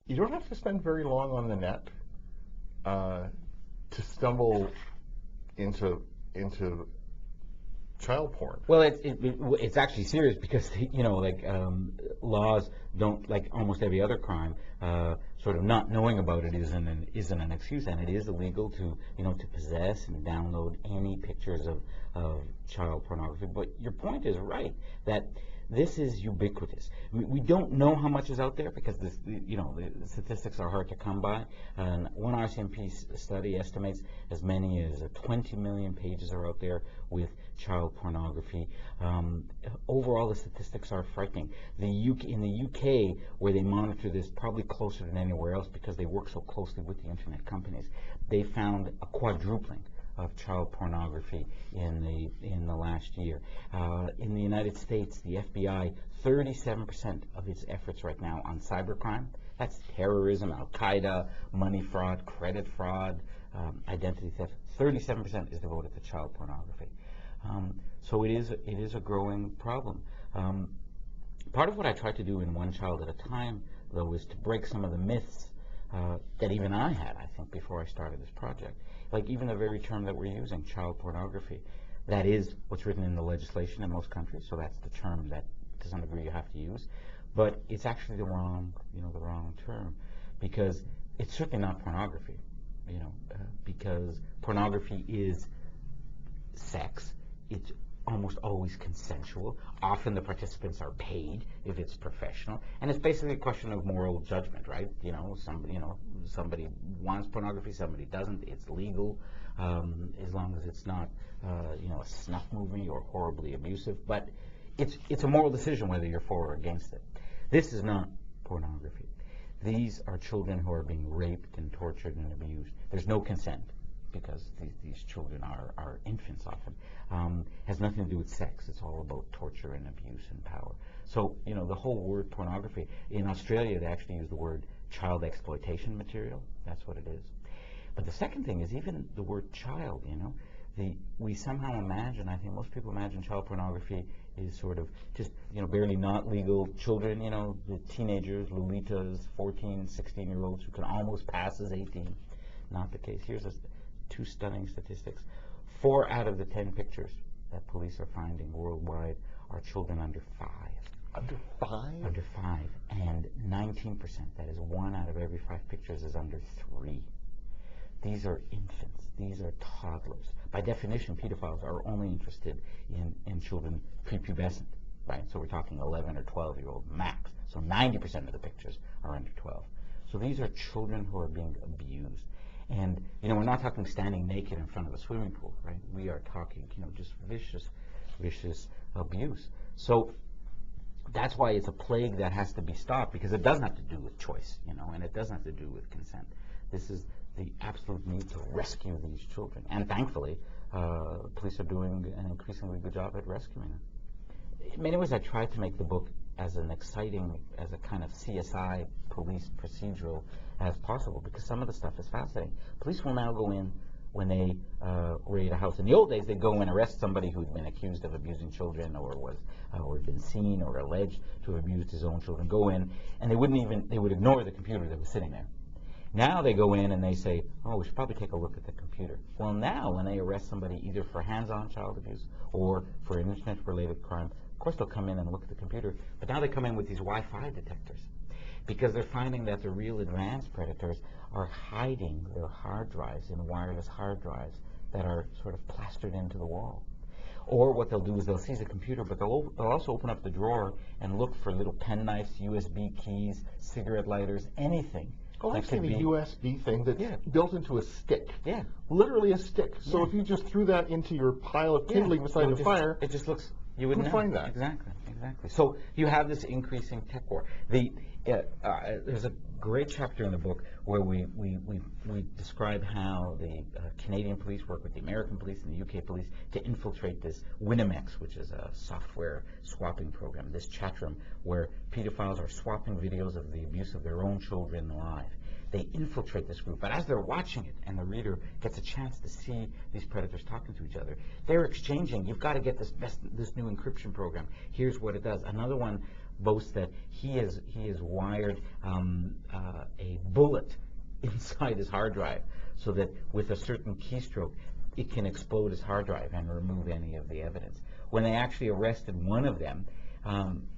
You don't have to spend very long on the net to stumble into child porn. Well, it's actually serious because laws don't, like almost every other crime, sort of not knowing about it isn't an excuse, and it is illegal to to possess and download any pictures of child pornography. But your point is right that this is ubiquitous. We don't know how much is out there because the statistics are hard to come by. And one RCMP study estimates as many as 20 million pages are out there with child pornography. Overall, the statistics are frightening. In the UK, where they monitor this probably closer than anywhere else because they work so closely with the internet companies, they found a quadrupling of child pornography in the last year. In the United States, the FBI, 37% of its efforts right now on cybercrime, that's terrorism, Al-Qaeda, money fraud, credit fraud, identity theft, 37% is devoted to child pornography. So it is a growing problem. Part of what I try to do in One Child at a Time, though, is to break some of the myths that even I had, I think, before I started this project. Like even the very term that we're using, child pornography, that is what's written in the legislation in most countries, so that's the term that to some degree you have to use. But it's actually the wrong term, because it's certainly not pornography, because pornography is sex. It's almost always consensual. Often the participants are paid if it's professional, and it's basically a question of moral judgment, right? Somebody wants pornography, somebody doesn't. It's legal as long as it's not, a snuff movie or horribly abusive. But it's a moral decision whether you're for or against it. This is not pornography. These are children who are being raped and tortured and abused. There's no consent, because these children are infants often. Has nothing to do with sex. It's all about torture and abuse and power. So, the whole word pornography, in Australia they actually use the word child exploitation material. That's what it is. But the second thing is even the word child, we somehow imagine, I think most people imagine child pornography is sort of just, barely not legal children, the teenagers, Lolitas, 14, 16-year-olds who can almost pass as 18. Not the case. Here's two stunning statistics. 4 out of the 10 pictures that police are finding worldwide are children under 5. Under 5? Under 5. And 19%, that is 1 out of every 5 pictures, is under 3. These are infants. These are toddlers. By definition, pedophiles are only interested in children prepubescent, right? So we're talking 11 or 12-year-old max. So 90% of the pictures are under 12. So these are children who are being abused. And, we're not talking standing naked in front of a swimming pool, right? We are talking, just vicious abuse. So that's why it's a plague that has to be stopped, because it doesn't have to do with choice, and it doesn't have to do with consent. This is the absolute need to rescue these children. And thankfully, police are doing an increasingly good job at rescuing them. In many ways, I tried to make the book as an exciting, as a kind of CSI police procedural as possible, because some of the stuff is fascinating. Police will now go in when they raid a house. In the old days, they'd go and arrest somebody who'd been accused of abusing children or was or been seen or alleged to have abused his own children. Go in, and they would ignore the computer that was sitting there. Now they go in and they say, oh, we should probably take a look at the computer. Well, now when they arrest somebody either for hands-on child abuse or for an internet-related crime, of course they'll come in and look at the computer, but now they come in with these Wi-Fi detectors, because they're finding that the real advanced predators are hiding their hard drives in wireless hard drives that are sort of plastered into the wall. Or what they'll do is they'll seize a computer, but they'll also open up the drawer and look for little penknives, USB keys, cigarette lighters, anything. Oh, I've seen a USB thing that's built into a stick. Yeah. Literally a stick. So if you just threw that into your pile of kindling beside the fire, it just looks, you wouldn't find that. Exactly. So you have this increasing tech war. There's a great chapter in the book where we describe how the Canadian police work with the American police and the UK police to infiltrate this Winimex, which is a software swapping program, this chat room where pedophiles are swapping videos of the abuse of their own children live. They infiltrate this group, but as they're watching it and the reader gets a chance to see these predators talking to each other, they're exchanging. You've got to get this new encryption program. Here's what it does. Another one boasts that he has wired a bullet inside his hard drive, so that with a certain keystroke, it can explode his hard drive and remove any of the evidence. When they actually arrested one of them,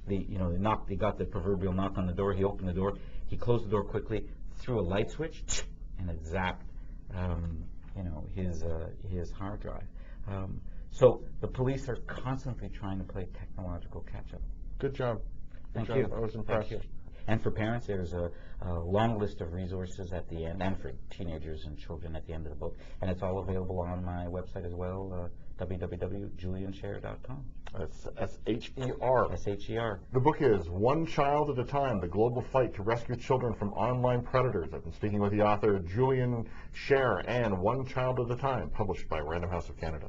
they got the proverbial knock on the door. He opened the door, he closed the door quickly, threw a light switch, and it zapped, his hard drive. So the police are constantly trying to play technological catch-up. Good job. Thank you. I was impressed. Thank you. And for parents, there's a long list of resources at the end, and for teenagers and children at the end of the book. And it's all available on my website as well, www.juliansher.com. That's S-H-E-R. S-H-E-R. The book is One Child at a Time, The Global Fight to Rescue Children from Online Predators. I've been speaking with the author, Julian Sher, and One Child at a Time, published by Random House of Canada.